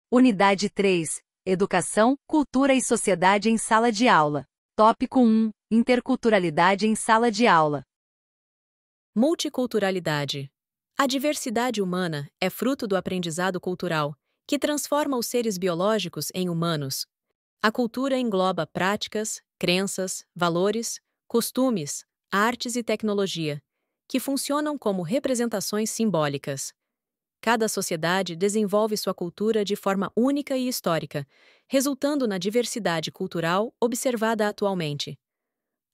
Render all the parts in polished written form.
Unidade 3. Educação, Cultura e Sociedade em Sala de Aula. Tópico 1. Interculturalidade em Sala de Aula. Multiculturalidade. A diversidade humana é fruto do aprendizado cultural, que transforma os seres biológicos em humanos. A cultura engloba práticas, crenças, valores, costumes, artes e tecnologia, que funcionam como representações simbólicas. Cada sociedade desenvolve sua cultura de forma única e histórica, resultando na diversidade cultural observada atualmente.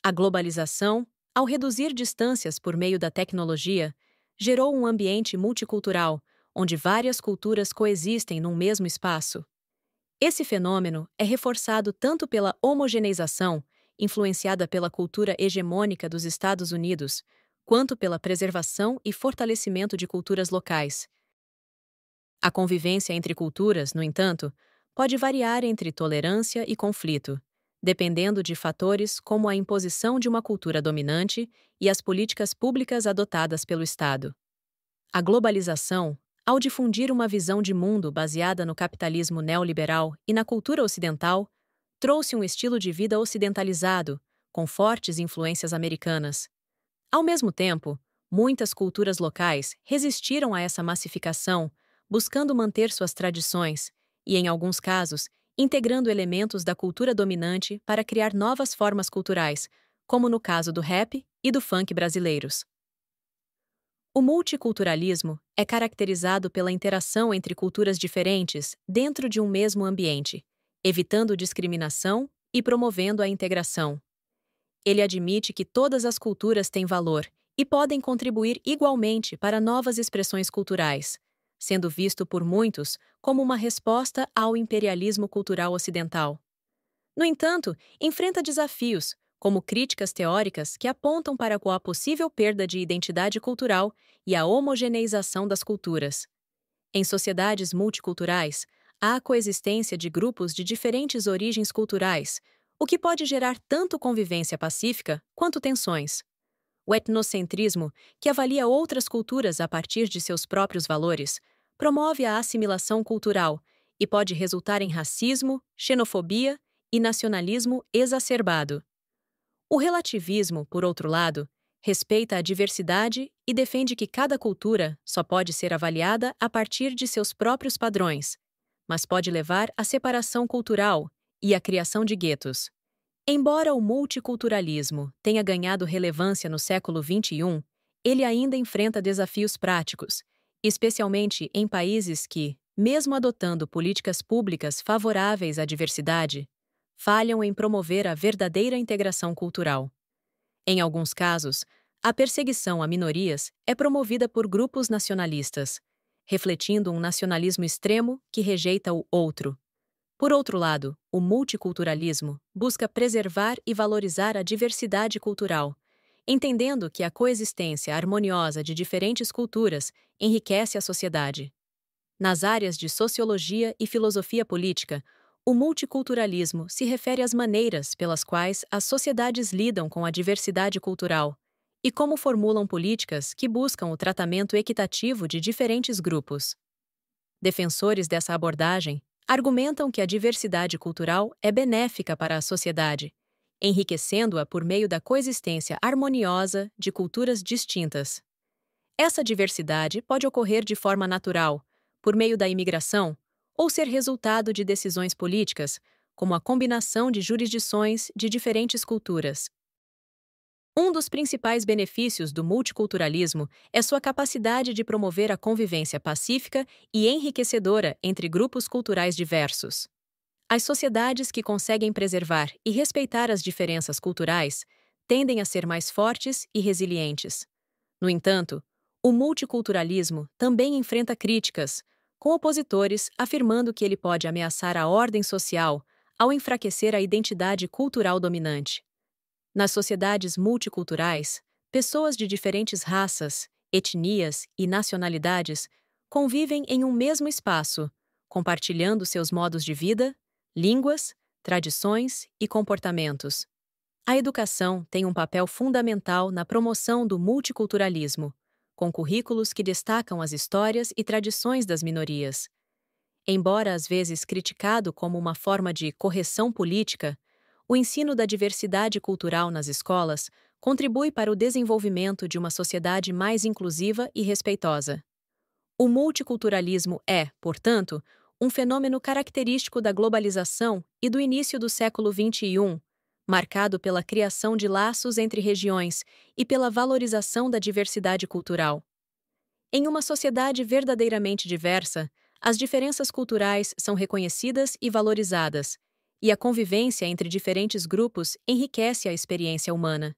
A globalização, ao reduzir distâncias por meio da tecnologia, gerou um ambiente multicultural, onde várias culturas coexistem num mesmo espaço. Esse fenômeno é reforçado tanto pela homogeneização, influenciada pela cultura hegemônica dos Estados Unidos, quanto pela preservação e fortalecimento de culturas locais. A convivência entre culturas, no entanto, pode variar entre tolerância e conflito, dependendo de fatores como a imposição de uma cultura dominante e as políticas públicas adotadas pelo Estado. A globalização, ao difundir uma visão de mundo baseada no capitalismo neoliberal e na cultura ocidental, trouxe um estilo de vida ocidentalizado, com fortes influências americanas. Ao mesmo tempo, muitas culturas locais resistiram a essa massificação, buscando manter suas tradições e, em alguns casos, integrando elementos da cultura dominante para criar novas formas culturais, como no caso do rap e do funk brasileiros. O multiculturalismo é caracterizado pela interação entre culturas diferentes dentro de um mesmo ambiente, evitando discriminação e promovendo a integração. Ele admite que todas as culturas têm valor e podem contribuir igualmente para novas expressões culturais, sendo visto por muitos como uma resposta ao imperialismo cultural ocidental. No entanto, enfrenta desafios, como críticas teóricas que apontam para a possível perda de identidade cultural e a homogeneização das culturas. Em sociedades multiculturais, há a coexistência de grupos de diferentes origens culturais, o que pode gerar tanto convivência pacífica quanto tensões. O etnocentrismo, que avalia outras culturas a partir de seus próprios valores, promove a assimilação cultural e pode resultar em racismo, xenofobia e nacionalismo exacerbado. O relativismo, por outro lado, respeita a diversidade e defende que cada cultura só pode ser avaliada a partir de seus próprios padrões, mas pode levar à separação cultural e à criação de guetos. Embora o multiculturalismo tenha ganhado relevância no século XXI, ele ainda enfrenta desafios práticos, especialmente em países que, mesmo adotando políticas públicas favoráveis à diversidade, falham em promover a verdadeira integração cultural. Em alguns casos, a perseguição a minorias é promovida por grupos nacionalistas, refletindo um nacionalismo extremo que rejeita o outro. Por outro lado, o multiculturalismo busca preservar e valorizar a diversidade cultural, entendendo que a coexistência harmoniosa de diferentes culturas enriquece a sociedade. Nas áreas de sociologia e filosofia política, o multiculturalismo se refere às maneiras pelas quais as sociedades lidam com a diversidade cultural e como formulam políticas que buscam o tratamento equitativo de diferentes grupos. Defensores dessa abordagem argumentam que a diversidade cultural é benéfica para a sociedade, enriquecendo-a por meio da coexistência harmoniosa de culturas distintas. Essa diversidade pode ocorrer de forma natural, por meio da imigração, ou ser resultado de decisões políticas, como a combinação de jurisdições de diferentes culturas. Um dos principais benefícios do multiculturalismo é sua capacidade de promover a convivência pacífica e enriquecedora entre grupos culturais diversos. As sociedades que conseguem preservar e respeitar as diferenças culturais tendem a ser mais fortes e resilientes. No entanto, o multiculturalismo também enfrenta críticas, com opositores afirmando que ele pode ameaçar a ordem social ao enfraquecer a identidade cultural dominante. Nas sociedades multiculturais, pessoas de diferentes raças, etnias e nacionalidades convivem em um mesmo espaço, compartilhando seus modos de vida, línguas, tradições e comportamentos. A educação tem um papel fundamental na promoção do multiculturalismo, com currículos que destacam as histórias e tradições das minorias. Embora às vezes criticado como uma forma de correção política, o ensino da diversidade cultural nas escolas contribui para o desenvolvimento de uma sociedade mais inclusiva e respeitosa. O multiculturalismo é, portanto, um fenômeno característico da globalização e do início do século XXI, marcado pela criação de laços entre regiões e pela valorização da diversidade cultural. Em uma sociedade verdadeiramente diversa, as diferenças culturais são reconhecidas e valorizadas, e a convivência entre diferentes grupos enriquece a experiência humana.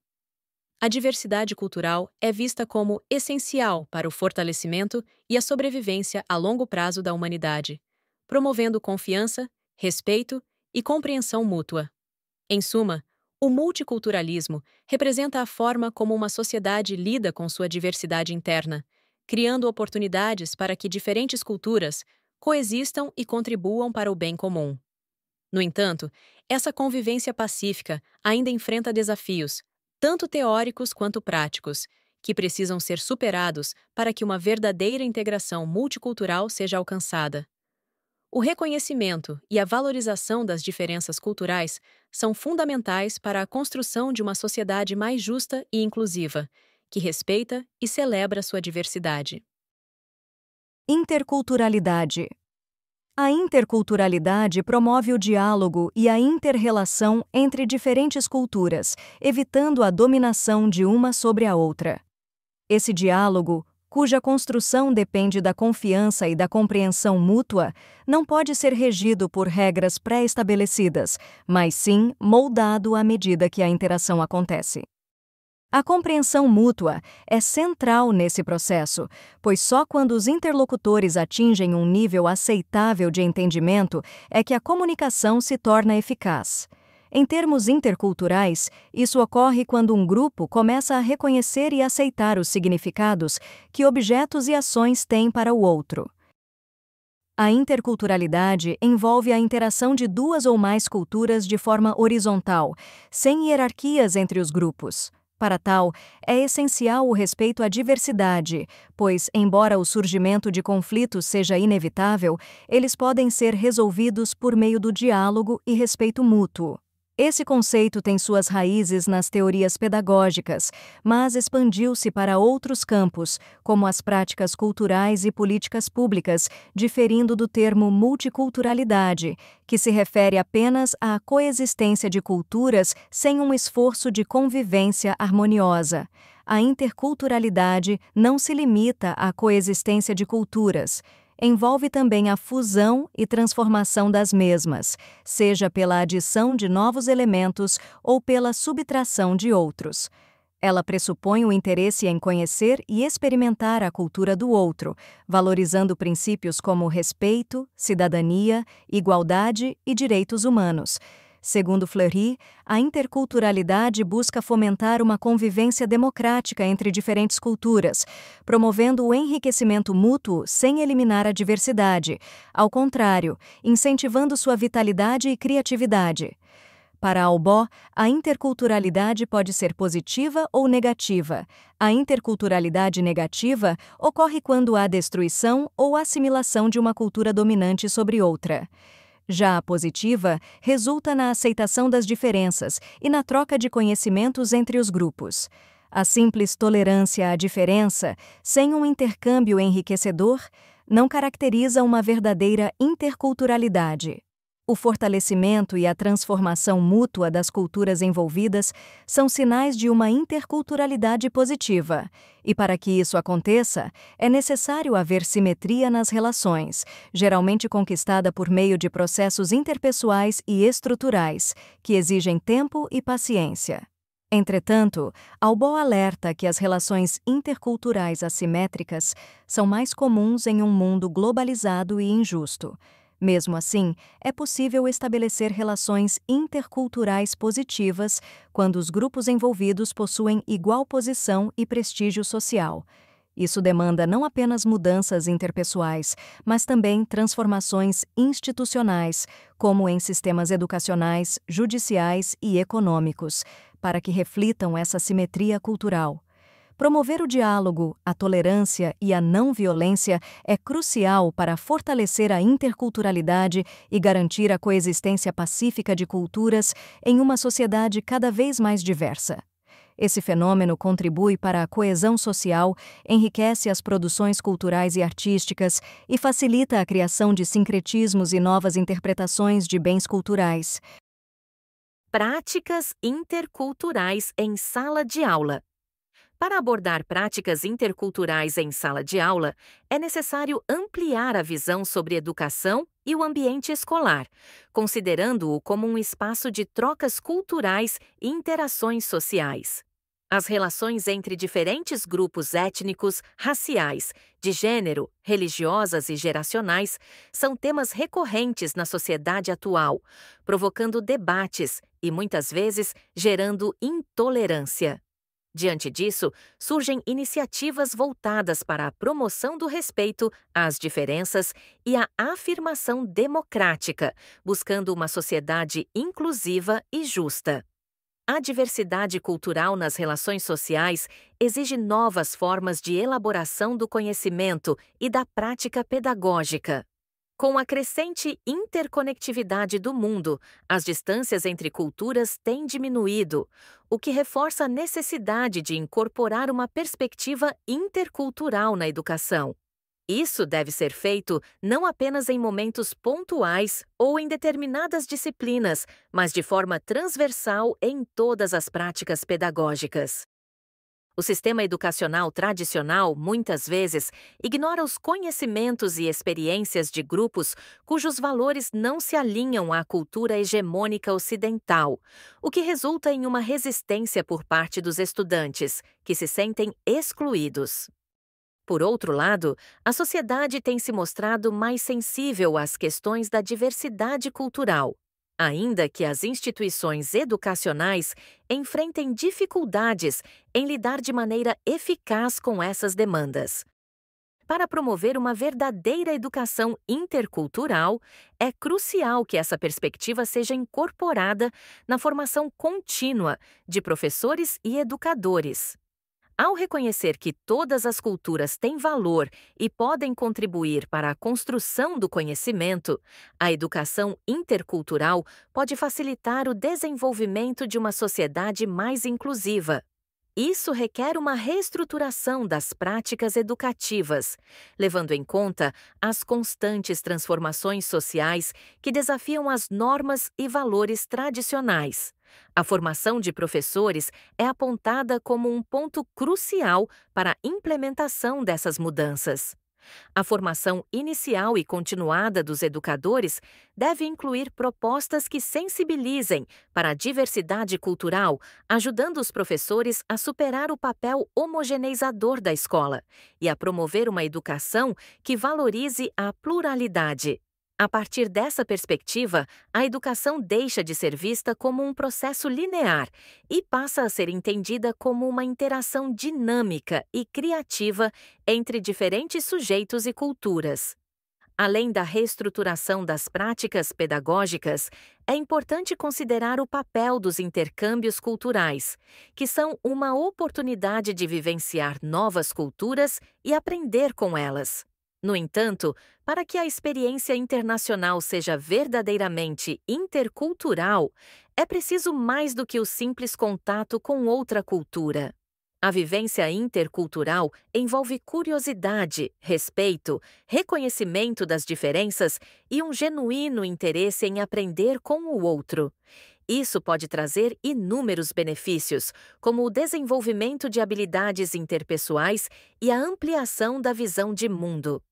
A diversidade cultural é vista como essencial para o fortalecimento e a sobrevivência a longo prazo da humanidade, promovendo confiança, respeito e compreensão mútua. Em suma, o multiculturalismo representa a forma como uma sociedade lida com sua diversidade interna, criando oportunidades para que diferentes culturas coexistam e contribuam para o bem comum. No entanto, essa convivência pacífica ainda enfrenta desafios, tanto teóricos quanto práticos, que precisam ser superados para que uma verdadeira integração multicultural seja alcançada. O reconhecimento e a valorização das diferenças culturais são fundamentais para a construção de uma sociedade mais justa e inclusiva, que respeita e celebra sua diversidade. Interculturalidade. A interculturalidade promove o diálogo e a inter-relação entre diferentes culturas, evitando a dominação de uma sobre a outra. Esse diálogo, cuja construção depende da confiança e da compreensão mútua, não pode ser regido por regras pré-estabelecidas, mas sim moldado à medida que a interação acontece. A compreensão mútua é central nesse processo, pois só quando os interlocutores atingem um nível aceitável de entendimento é que a comunicação se torna eficaz. Em termos interculturais, isso ocorre quando um grupo começa a reconhecer e aceitar os significados que objetos e ações têm para o outro. A interculturalidade envolve a interação de duas ou mais culturas de forma horizontal, sem hierarquias entre os grupos. Para tal, é essencial o respeito à diversidade, pois, embora o surgimento de conflitos seja inevitável, eles podem ser resolvidos por meio do diálogo e respeito mútuo. Esse conceito tem suas raízes nas teorias pedagógicas, mas expandiu-se para outros campos, como as práticas culturais e políticas públicas, diferindo do termo multiculturalidade, que se refere apenas à coexistência de culturas sem um esforço de convivência harmoniosa. A interculturalidade não se limita à coexistência de culturas. Envolve também a fusão e transformação das mesmas, seja pela adição de novos elementos ou pela subtração de outros. Ela pressupõe o interesse em conhecer e experimentar a cultura do outro, valorizando princípios como respeito, cidadania, igualdade e direitos humanos. Segundo Fleury, a interculturalidade busca fomentar uma convivência democrática entre diferentes culturas, promovendo o enriquecimento mútuo sem eliminar a diversidade, ao contrário, incentivando sua vitalidade e criatividade. Para Albo, a interculturalidade pode ser positiva ou negativa. A interculturalidade negativa ocorre quando há destruição ou assimilação de uma cultura dominante sobre outra. Já a positiva resulta na aceitação das diferenças e na troca de conhecimentos entre os grupos. A simples tolerância à diferença, sem um intercâmbio enriquecedor, não caracteriza uma verdadeira interculturalidade. O fortalecimento e a transformação mútua das culturas envolvidas são sinais de uma interculturalidade positiva. E para que isso aconteça, é necessário haver simetria nas relações, geralmente conquistada por meio de processos interpessoais e estruturais, que exigem tempo e paciência. Entretanto, Albo alerta que as relações interculturais assimétricas são mais comuns em um mundo globalizado e injusto. Mesmo assim, é possível estabelecer relações interculturais positivas quando os grupos envolvidos possuem igual posição e prestígio social. Isso demanda não apenas mudanças interpessoais, mas também transformações institucionais, como em sistemas educacionais, judiciais e econômicos, para que reflitam essa simetria cultural. Promover o diálogo, a tolerância e a não violência é crucial para fortalecer a interculturalidade e garantir a coexistência pacífica de culturas em uma sociedade cada vez mais diversa. Esse fenômeno contribui para a coesão social, enriquece as produções culturais e artísticas e facilita a criação de sincretismos e novas interpretações de bens culturais. Práticas interculturais em sala de aula. Para abordar práticas interculturais em sala de aula, é necessário ampliar a visão sobre educação e o ambiente escolar, considerando-o como um espaço de trocas culturais e interações sociais. As relações entre diferentes grupos étnicos, raciais, de gênero, religiosas e geracionais são temas recorrentes na sociedade atual, provocando debates e, muitas vezes, gerando intolerância. Diante disso, surgem iniciativas voltadas para a promoção do respeito às diferenças e a afirmação democrática, buscando uma sociedade inclusiva e justa. A diversidade cultural nas relações sociais exige novas formas de elaboração do conhecimento e da prática pedagógica. Com a crescente interconectividade do mundo, as distâncias entre culturas têm diminuído, o que reforça a necessidade de incorporar uma perspectiva intercultural na educação. Isso deve ser feito não apenas em momentos pontuais ou em determinadas disciplinas, mas de forma transversal em todas as práticas pedagógicas. O sistema educacional tradicional, muitas vezes, ignora os conhecimentos e experiências de grupos cujos valores não se alinham à cultura hegemônica ocidental, o que resulta em uma resistência por parte dos estudantes, que se sentem excluídos. Por outro lado, a sociedade tem se mostrado mais sensível às questões da diversidade cultural, ainda que as instituições educacionais enfrentem dificuldades em lidar de maneira eficaz com essas demandas. Para promover uma verdadeira educação intercultural, é crucial que essa perspectiva seja incorporada na formação contínua de professores e educadores. Ao reconhecer que todas as culturas têm valor e podem contribuir para a construção do conhecimento, a educação intercultural pode facilitar o desenvolvimento de uma sociedade mais inclusiva. Isso requer uma reestruturação das práticas educativas, levando em conta as constantes transformações sociais que desafiam as normas e valores tradicionais. A formação de professores é apontada como um ponto crucial para a implementação dessas mudanças. A formação inicial e continuada dos educadores deve incluir propostas que sensibilizem para a diversidade cultural, ajudando os professores a superar o papel homogeneizador da escola e a promover uma educação que valorize a pluralidade. A partir dessa perspectiva, a educação deixa de ser vista como um processo linear e passa a ser entendida como uma interação dinâmica e criativa entre diferentes sujeitos e culturas. Além da reestruturação das práticas pedagógicas, é importante considerar o papel dos intercâmbios culturais, que são uma oportunidade de vivenciar novas culturas e aprender com elas. No entanto, para que a experiência internacional seja verdadeiramente intercultural, é preciso mais do que o simples contato com outra cultura. A vivência intercultural envolve curiosidade, respeito, reconhecimento das diferenças e um genuíno interesse em aprender com o outro. Isso pode trazer inúmeros benefícios, como o desenvolvimento de habilidades interpessoais e a ampliação da visão de mundo.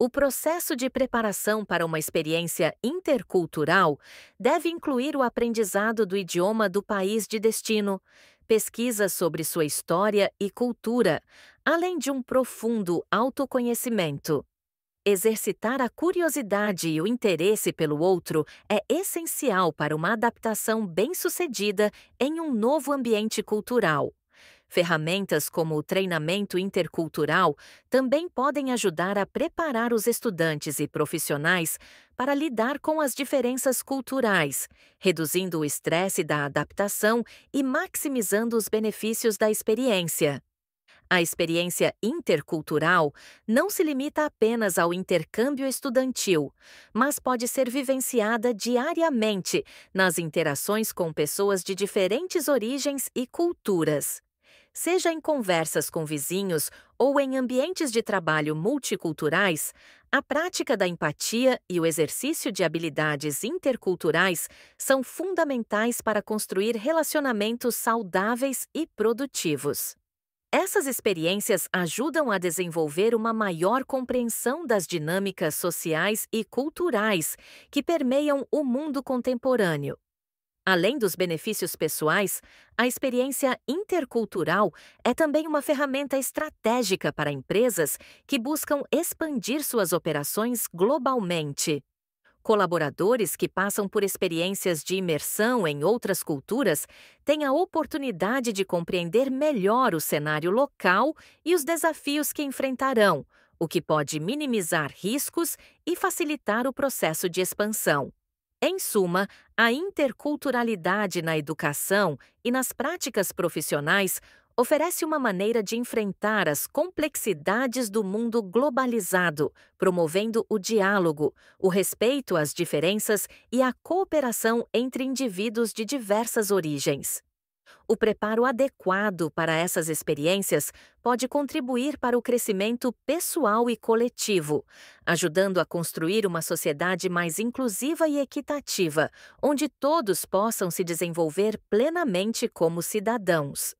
O processo de preparação para uma experiência intercultural deve incluir o aprendizado do idioma do país de destino, pesquisas sobre sua história e cultura, além de um profundo autoconhecimento. Exercitar a curiosidade e o interesse pelo outro é essencial para uma adaptação bem-sucedida em um novo ambiente cultural. Ferramentas como o treinamento intercultural também podem ajudar a preparar os estudantes e profissionais para lidar com as diferenças culturais, reduzindo o estresse da adaptação e maximizando os benefícios da experiência. A experiência intercultural não se limita apenas ao intercâmbio estudantil, mas pode ser vivenciada diariamente nas interações com pessoas de diferentes origens e culturas. Seja em conversas com vizinhos ou em ambientes de trabalho multiculturais, a prática da empatia e o exercício de habilidades interculturais são fundamentais para construir relacionamentos saudáveis e produtivos. Essas experiências ajudam a desenvolver uma maior compreensão das dinâmicas sociais e culturais que permeiam o mundo contemporâneo. Além dos benefícios pessoais, a experiência intercultural é também uma ferramenta estratégica para empresas que buscam expandir suas operações globalmente. Colaboradores que passam por experiências de imersão em outras culturas têm a oportunidade de compreender melhor o cenário local e os desafios que enfrentarão, o que pode minimizar riscos e facilitar o processo de expansão. Em suma, a interculturalidade na educação e nas práticas profissionais oferece uma maneira de enfrentar as complexidades do mundo globalizado, promovendo o diálogo, o respeito às diferenças e a cooperação entre indivíduos de diversas origens. O preparo adequado para essas experiências pode contribuir para o crescimento pessoal e coletivo, ajudando a construir uma sociedade mais inclusiva e equitativa, onde todos possam se desenvolver plenamente como cidadãos.